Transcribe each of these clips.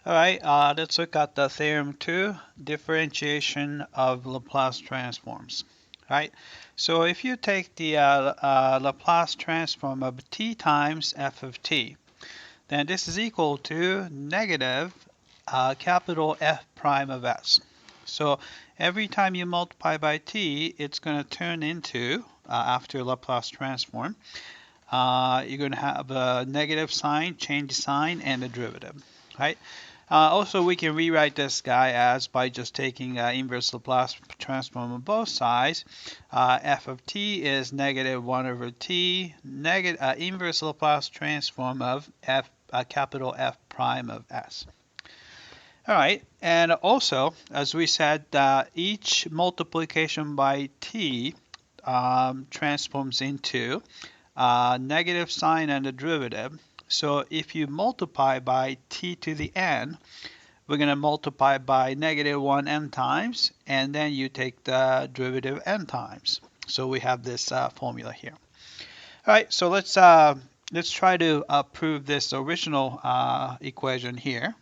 All right, let's look at the theorem 2, differentiation of Laplace transforms. All right, so if you take the Laplace transform of t times f of t, then this is equal to negative capital F prime of s. So every time you multiply by t, it's going to turn into, after Laplace transform, you're going to have a negative sign, change sign, and a derivative. Right? Also, we can rewrite this guy as by just taking inverse Laplace transform on both sides. F of t is negative 1 over t, inverse Laplace transform of f, capital F prime of s. All right, and also, as we said, each multiplication by t transforms into negative sign and a derivative. So if you multiply by t to the n, we're going to multiply by negative 1 n times, and then you take the derivative n times. So we have this formula here. All right, so let's try to prove this original equation here.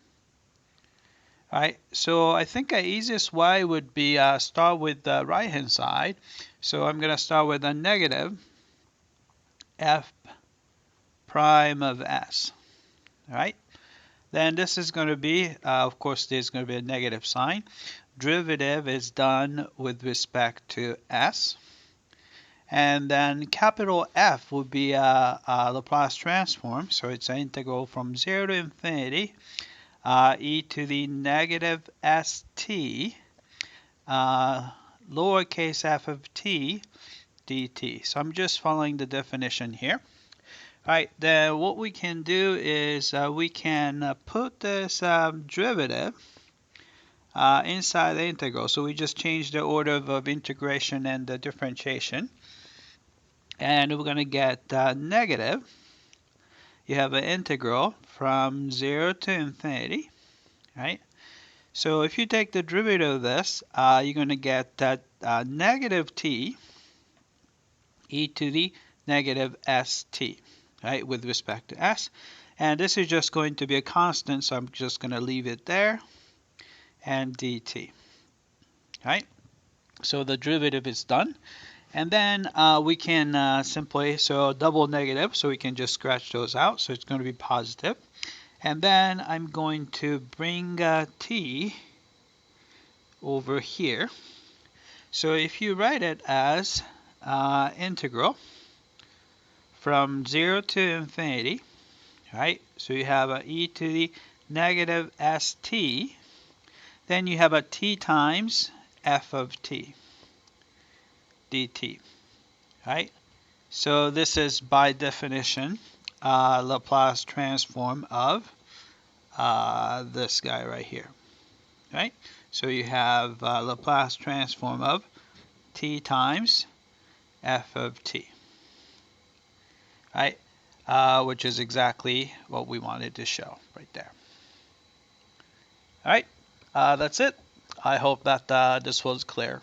All right, so I think the easiest way would be start with the right-hand side. So I'm going to start with a negative f prime of s. All right, then this is going to be, of course, there's going to be a negative sign. Derivative is done with respect to s. And then capital F would be a Laplace transform. So it's an integral from 0 to infinity, e to the negative st, lowercase f of t, dt. So I'm just following the definition here. All right, then what we can do is we can put this derivative inside the integral. So we just change the order of integration and the differentiation. And we're going to get negative. You have an integral from 0 to infinity, right? So if you take the derivative of this, you're going to get that negative t e to the negative st, right, with respect to s. And this is just going to be a constant, so I'm just going to leave it there, and dt, right? So the derivative is done. And then we can simply, so double negative, so we can just scratch those out. So it's going to be positive. And then I'm going to bring t over here. So if you write it as integral from 0 to infinity, right? So you have a e to the negative st. Then you have a t times f of t dt, right? So this is by definition Laplace transform of this guy right here, right? So you have Laplace transform of t times f of t, right? Which is exactly what we wanted to show right there. All right, that's it. I hope that this was clear.